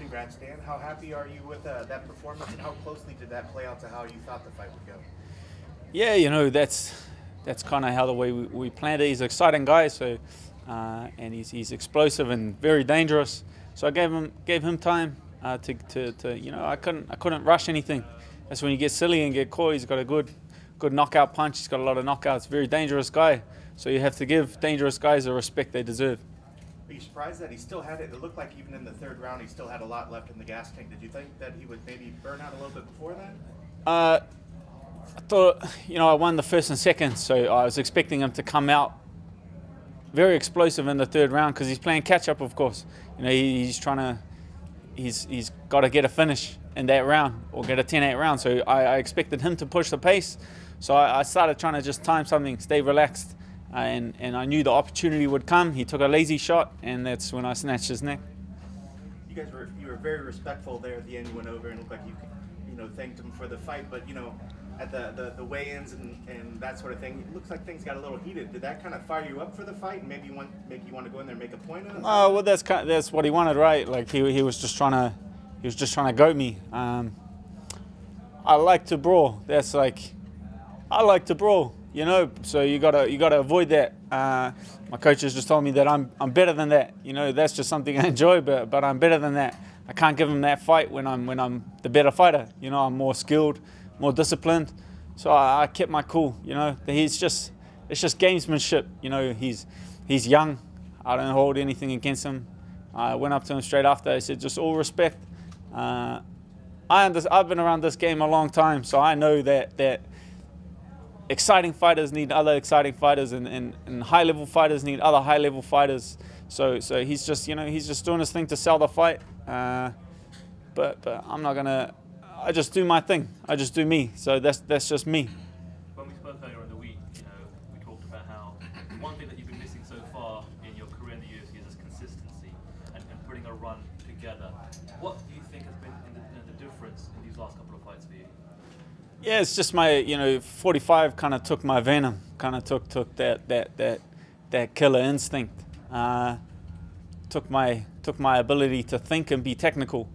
Congrats, Dan. How happy are you with that performance, and how closely did that play out to how you thought the fight would go? Yeah, you know, that's kind of how the way we planned it. He's an exciting guy, so and he's explosive and very dangerous. So I gave him time to you know, I couldn't rush anything. That's when you get silly and get caught. He's got a good knockout punch. He's got a lot of knockouts. Very dangerous guy. So you have to give dangerous guys the respect they deserve. Are you surprised that he still had it? It looked like even in the third round he still had a lot left in the gas tank. Did you think that he would maybe burn out a little bit before that? I thought, you know, I won the first and second, so I was expecting him to come out very explosive in the third round because he's playing catch up, of course. You know, he's got to get a finish in that round or get a 10-8 round. So I expected him to push the pace. So I started trying to just time something, stay relaxed. And I knew the opportunity would come. He took a lazy shot, and that's when I snatched his neck. You were very respectful there at the end. You went over and looked like you thanked him for the fight. But you know, at the weigh-ins and that sort of thing, it looks like things got a little heated. Did that kind of fire you up for the fight, and maybe make you want to go in there and make a point of it? Oh well, that's what he wanted, right? Like he was just trying to goat me. I like to brawl. I like to brawl. You know, so you gotta avoid that. My coaches just told me that I'm better than that. You know, that's just something I enjoy, but I'm better than that. I can't give him that fight when I'm the better fighter. You know, I'm more skilled, more disciplined. So I kept my cool. You know, it's just gamesmanship. You know, he's young. I don't hold anything against him. I went up to him straight after. I said, just all respect. I've been around this game a long time, so I know that exciting fighters need other exciting fighters, and high-level fighters need other high-level fighters. So he's just, you know, he's just doing his thing to sell the fight. But I'm not gonna. I just do my thing. I just do me. So that's just me. When we spoke earlier in the week, you know, we talked about how one thing that you've been missing so far in your career in the UFC is consistency and putting a run together. What do you think has been the difference in these last couple of fights for you? Yeah, it's just my, you know, 45 kind of took my venom, kind of took that killer instinct, took my ability to think and be technical.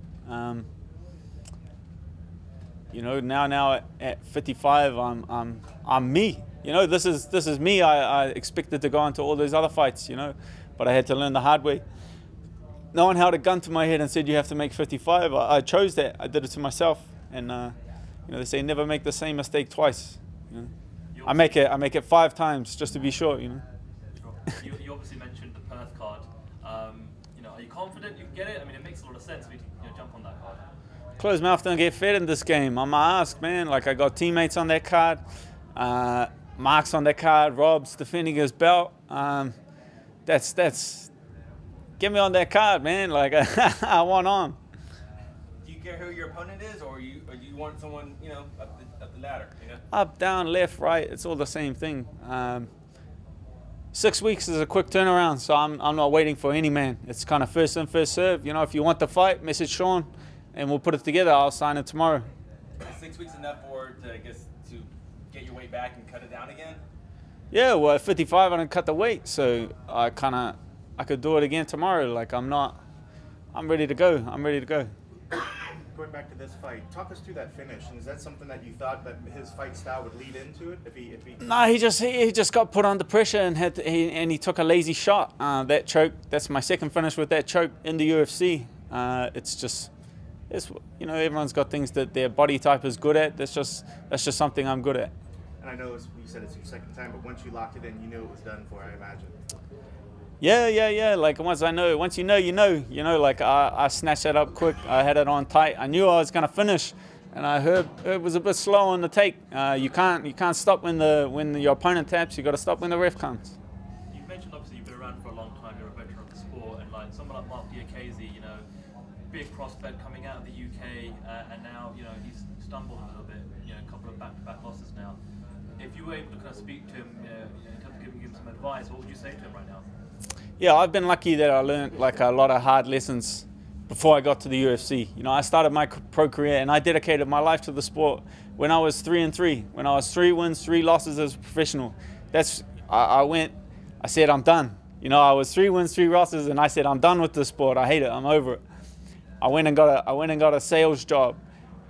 You know, now at 55, I'm me. You know, this is me. I expected to go into all those other fights, you know, but I had to learn the hard way. No one held a gun to my head and said you have to make 55. I chose that. I did it to myself, and. You know, they say never make the same mistake twice. You know? I make it 5 times just to be sure. You know. Sure. You obviously mentioned the Perth card. You know, are you confident you can get it? I mean, it makes a lot of sense for you to jump on that card. Closed mouth don't get fed in this game. I'm asked, man. Like I got teammates on that card, Marc's on that card, Rob's defending his belt. That's get me on that card, man. Like I want on. Do you care who your opponent is, or you want someone, you know, up the ladder? You know? Up, down, left, right. It's all the same thing. 6 weeks is a quick turnaround, so I'm not waiting for any man. It's kind of first in, first serve. You know, if you want the fight, message Sean, and we'll put it together. I'll sign it tomorrow. Is 6 weeks enough to get your weight back and cut it down again? Yeah, well, at 55, I didn't cut the weight, so I could do it again tomorrow. Like I'm ready to go. I'm ready to go. Going back to this fight, talk us through that finish. And is that something that you thought that his fight style would lead into it? If he... No, he just got put under pressure and he took a lazy shot. That choke. That's my second finish with that choke in the UFC. It's you know, everyone's got things that their body type is good at. That's just something I'm good at. And I know you said it's your second time, but once you locked it in, you knew it was done for, I imagine. Yeah. Like once you know, you know. You know, like I snatched that up quick. I had it on tight. I knew I was gonna finish, and I heard it was a bit slow on the take. You can't stop when your opponent taps. You got to stop when the ref comes. You mentioned obviously you've been around for a long time. You're a veteran of the sport, and like someone like Marc Diakiese, you know, big prospect coming out of the UK, and now you know he's stumbled a little bit. You know, a couple of back-to-back losses now. If you were able to kind of speak to him, in terms of giving him some advice, what would you say to him right now? Yeah, I've been lucky that I learned like a lot of hard lessons before I got to the UFC. You know, I started my pro career and I dedicated my life to the sport when I was 3-3. When I was 3 wins, 3 losses as a professional. I said I'm done. You know, I was 3 wins, 3 losses, and I said I'm done with this sport. I hate it. I'm over it. I went and got a sales job.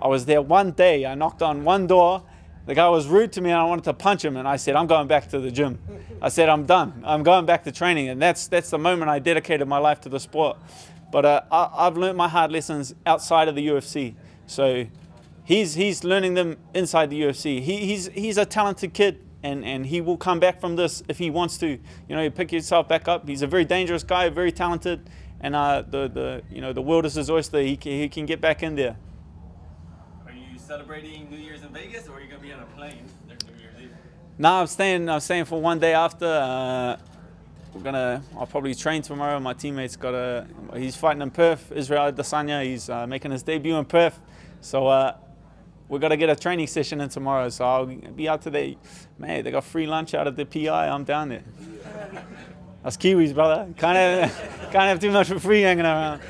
I was there one day. I knocked on one door. The guy was rude to me and I wanted to punch him, and I said, I'm going back to the gym. I said, I'm done. I'm going back to training. And that's the moment I dedicated my life to the sport. But I've learned my hard lessons outside of the UFC. So he's learning them inside the UFC. He's a talented kid, and he will come back from this if he wants to. You know, you pick yourself back up. He's a very dangerous guy, very talented, and the world is his oyster. He can get back in there. Are you celebrating New Year's in Vegas, or are you gonna be on a plane there New Year's Eve? No, I'm staying for one day after. I'll probably train tomorrow. My teammate's he's fighting in Perth, Israel Adesanya. He's making his debut in Perth. So we got to get a training session in tomorrow. So I'll be out today. Man, they got free lunch out of the PI. I'm down there. That's Kiwis, brother. Can't have too much for free hanging around.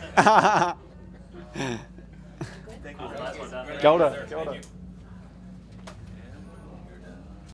Thank you. Kia ora.